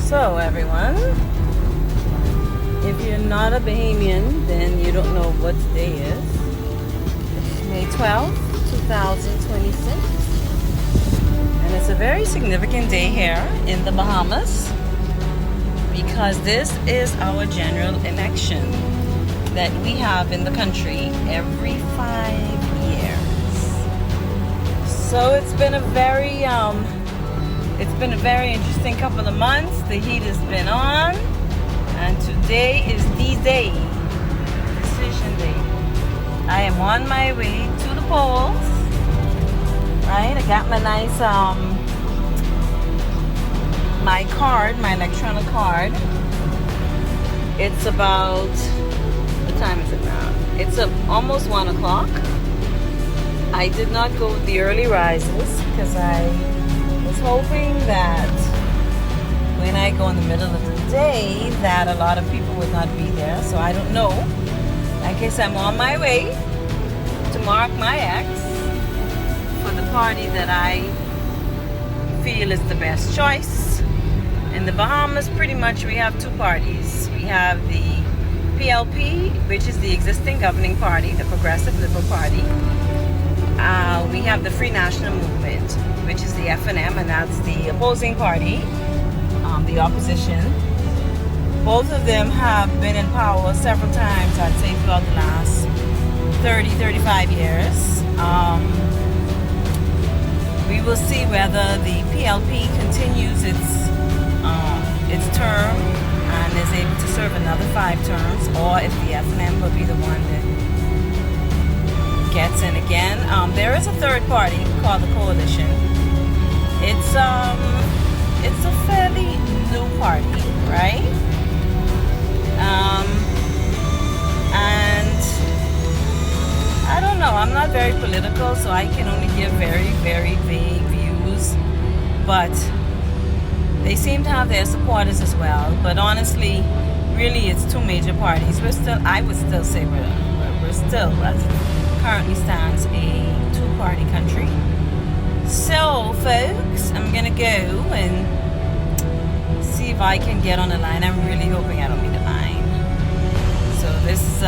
So everyone, if you're not a Bahamian, then you don't know what today is. It's May 12th, 2026. And it's a very significant day here in the Bahamas because this is our general election that we have in the country every 5 years. So it's been a very interesting couple of months. The heat has been on, and today is the day, decision day. I am on my way to the polls. Right, I got my nice my card, my electronic card. It's about, what time is it now? It's almost 1 o'clock. I did not go with the early risers because I was hoping that when I go in the middle of the day that a lot of people would not be there. So I don't know. I guess I'm on my way to mark my X for the party that I feel is the best choice. In the Bahamas, pretty much we have two parties. We have the PLP, which is the existing governing party, the Progressive Liberal Party. We have the Free National Movement, which is the FNM, and that's the opposing party, the opposition. Both of them have been in power several times, I'd say, throughout the last 30, 35 years. We will see whether the PLP continues its term and is able to serve another 5 terms, or if the FNM will be the one that gets in again. There is a third party called the Coalition. It's a fairly new party, right? And I don't know. I'm not very political, so I can only give very, very vague views. But they seem to have their supporters as well. But honestly, really, it's two major parties. I would still say we're still, as it currently stands, a two-party country. So, folks, I'm gonna go and see if I can get on the line. I'm really hoping I don't need a line. So this is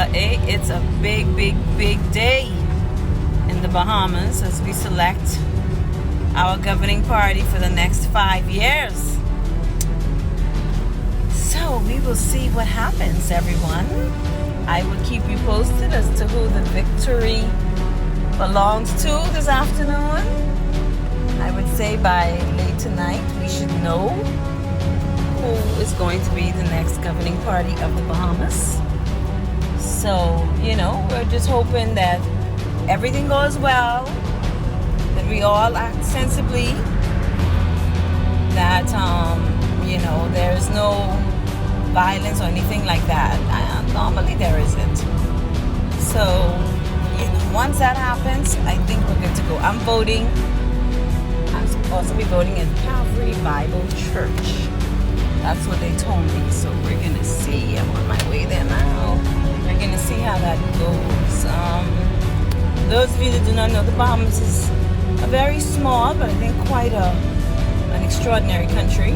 it's a big, big, big day in the Bahamas as we select our governing party for the next 5 years. So we will see what happens, everyone. I will keep you posted as to who the victory belongs to this afternoon. I would say by late tonight we should know who is going to be the next governing party of the Bahamas. So, we're just hoping that everything goes well, that we all act sensibly, that, there's no violence or anything like that. Normally there isn't. So, once that happens, I think we're good to go. I'm voting. I'm supposed to be voting in Calvary Bible Church. That's what they told me. So we're going to see. I'm on my way there now. We're going to see how that goes. Those of you that do not know, the Bahamas is a very small, but I think quite an extraordinary country.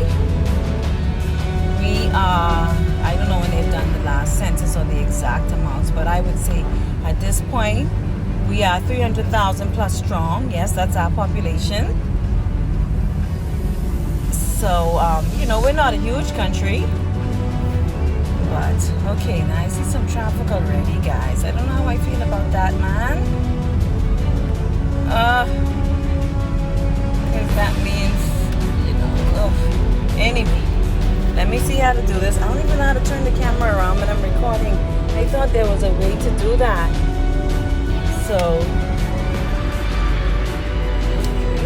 We are, I don't know when they've done the last census or the exact amounts, but I would say at this point, we are 300,000 plus strong. Yes, that's our population. So, we're not a huge country. But, okay, now I see some traffic already, guys. I don't know how I feel about that, man. Because that means, anyway. Let me see how to do this. I don't even know how to turn the camera around when I'm recording. I thought there was a way to do that. So,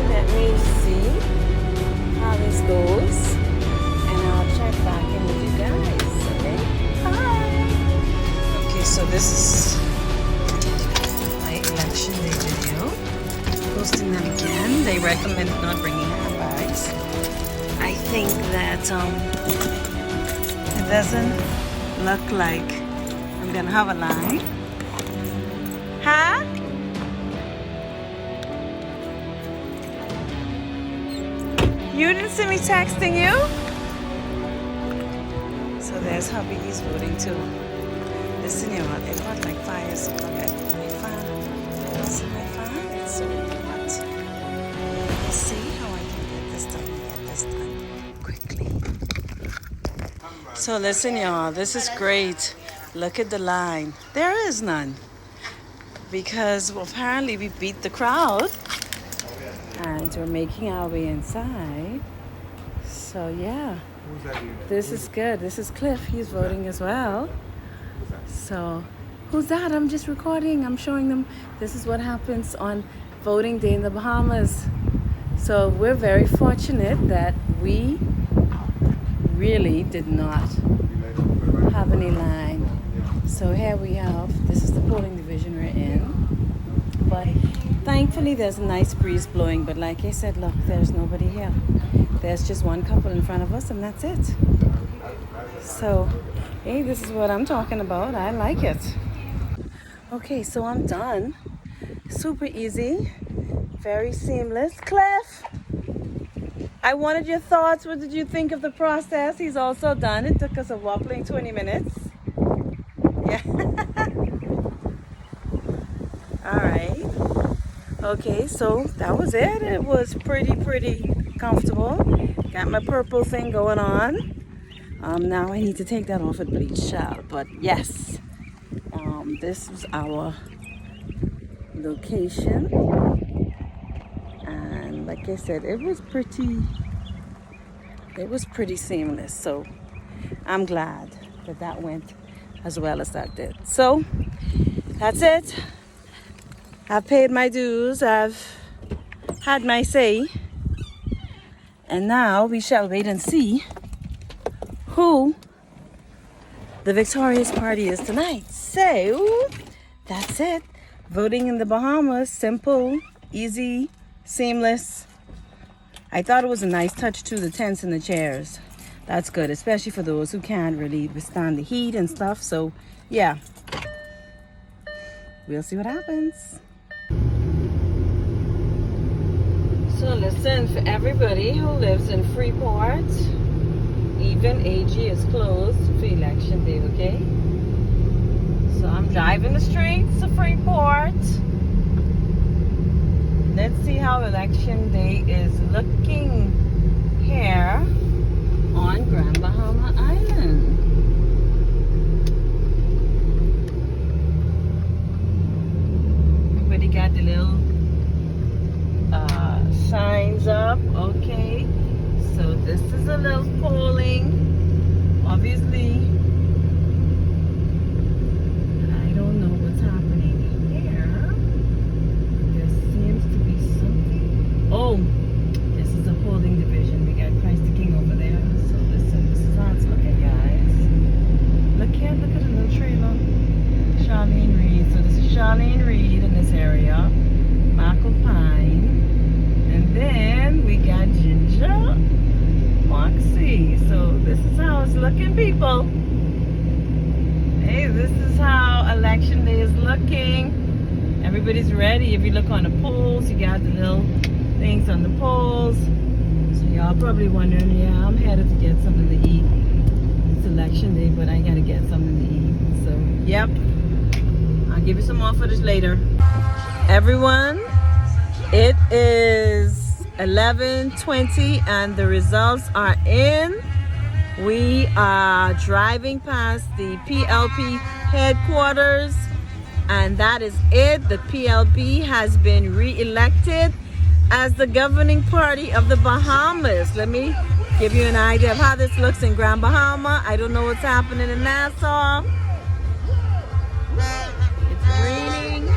let me see how this goes. And I'll check back in with you guys. Okay? Bye! Okay, so this is my election day video. Posting that again. They recommend not bringing handbags. I think that it doesn't look like I'm gonna have a line. Huh? You didn't see me texting you? So there's hubby, he's voting too. Listen, y'all, it got like fire, so look at my fan. See my fan? It's so hot. Let's see how I can get this done quickly. So listen, y'all, this is great. Look at the line. There is none. Because apparently we beat the crowd. And we're making our way inside. So yeah, this is good. This is Cliff. He's voting as well. So, who's that? I'm just recording. I'm showing them. This is what happens on voting day in the Bahamas. So we're very fortunate that we really did not have any line. So here we have, this is the polling division we're in. But thankfully there's a nice breeze blowing. But like I said, look, there's nobody here. There's just one couple in front of us and that's it. So, hey, this is what I'm talking about. I like it. Okay, so I'm done. Super easy. Very seamless. Cliff, I wanted your thoughts. What did you think of the process? He's also done. It took us a whopping 20 minutes. Yeah. All right. Okay, so that was it. It was pretty comfortable. Got my purple thing going on. Now I need to take that off at bleach, child. But yes, this was our location. And like I said, it was pretty seamless. So I'm glad that went as well as that did. So that's it. I've paid my dues. I've had my say. And now we shall wait and see who the victorious party is tonight. So that's it. Voting in the Bahamas, simple, easy, seamless. I thought it was a nice touch to the tents and the chairs. That's good, especially for those who can't really withstand the heat and stuff. So yeah, we'll see what happens. So listen, for everybody who lives in Freeport, even AG is closed for election day, okay? So I'm driving the streets of Freeport. Let's see how election day is looking here on Grand Bahama Island. Everybody got the little signs up, okay? So this is a little polling. Obviously, I don't know what's happening here. There seems to be something. Oh, this is a polling division. We got Christ the King over there. So listen, this is how it's looking, guys. Look here, look at the little trailer. Charlene Reed. So this is Charlene Reed in this area. Marco Pine. And then we got Ginger Moxie. So this is how it's looking, people. Hey, this is how election day is looking. Everybody's ready. If you look on the polls, you got the little things on the polls. So y'all probably wondering, yeah, I'm headed to get something to eat. It's election day, but I gotta get something to eat. So, yep. I'll give you some more footage later. Everyone, it is 11:20 and the results are in. We are driving past the PLP headquarters and that is it. The PLP has been re-elected as the governing party of the Bahamas. Let me give you an idea of how this looks in Grand Bahama. I don't know what's happening in Nassau. It's raining.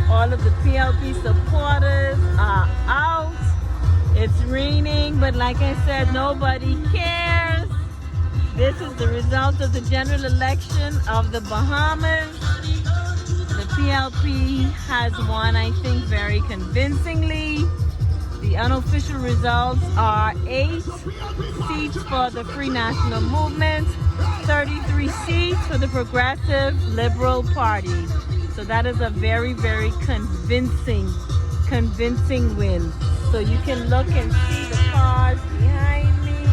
All of the PLP supporters are out. It's raining, but like I said, nobody cares. This is the result of the general election of the Bahamas. The PLP has won, I think, very convincingly. The unofficial results are 8 seats for the Free National Movement, 33 seats for the Progressive Liberal Party. So that is a very, very convincing win. So you can look and see the cars behind me.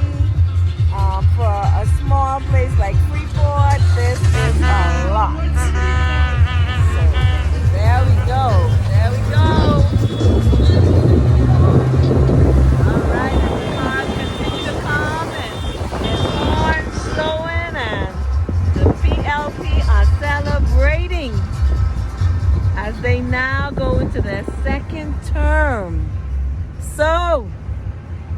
For a small place like Freeport, this is a lot. So there we go. There we go. All right, and the cars continue to come and there's horns blowing and the PLP are celebrating as they now go into their second term. So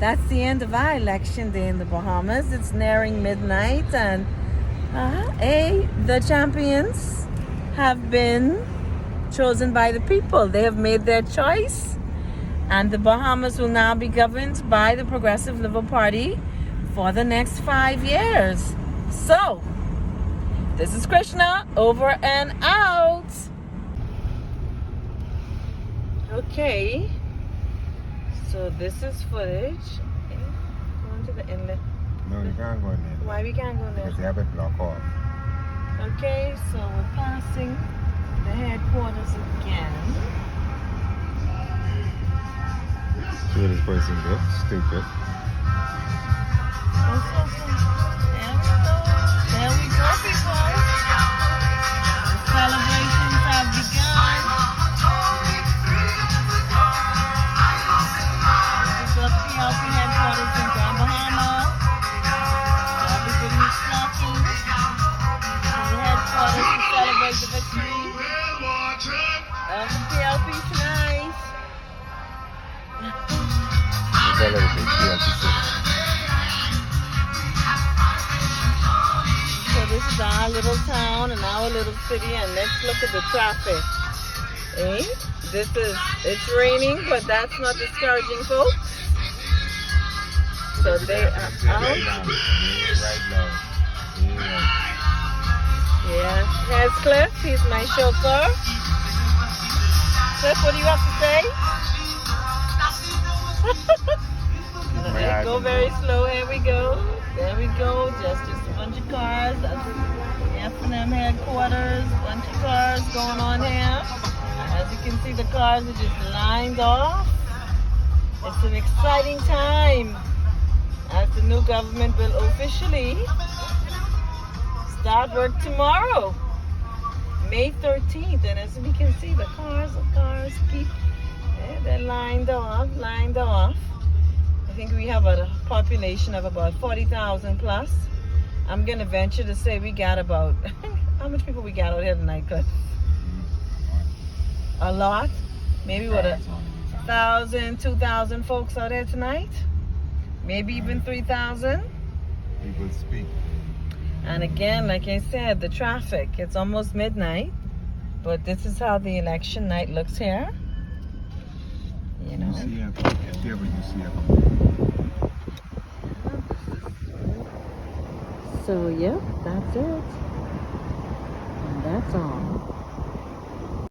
that's the end of our election day in the Bahamas. It's nearing midnight and the champions have been chosen by the people. They have made their choice and the Bahamas will now be governed by the Progressive Liberal Party for the next 5 years. So, this is Krishna, over and out. Okay, so this is footage. Going to the inlet. No, you can't go in there. Why we can't go in there? Because they have it blocked off. Okay, so we're passing the headquarters again. See where this person goes? Stupid. There we go, people. The celebrations have begun. This is the PLP headquarters in Grand Bahama. Everybody's flocking to the headquarters to celebrate the victory of the PLP tonight. So this is our little town and our little city, and let's look at the traffic. It's raining, but that's not discouraging, folks. So they are out. Yeah, here's Cliff. He's my chauffeur. Cliff, what do you have to say? Go very slow. Here we go. There we go. Just a bunch of cars. That's F&M headquarters. Bunch of cars going on here. As you can see, the cars are just lined off. It's an exciting time as the new government will officially start work tomorrow, May 13th. And as we can see, the cars keep, they're lined off. I think we have a population of about 40,000 plus. I'm going to venture to say we got about, how much people we got out here tonight, Cliff? A lot? Maybe what, 1,000, 2,000 folks out there tonight? Maybe even 3,000? People speak. And again, like I said, the traffic, it's almost midnight, but this is how the election night looks here. You know. So, yep, that's it. And that's all.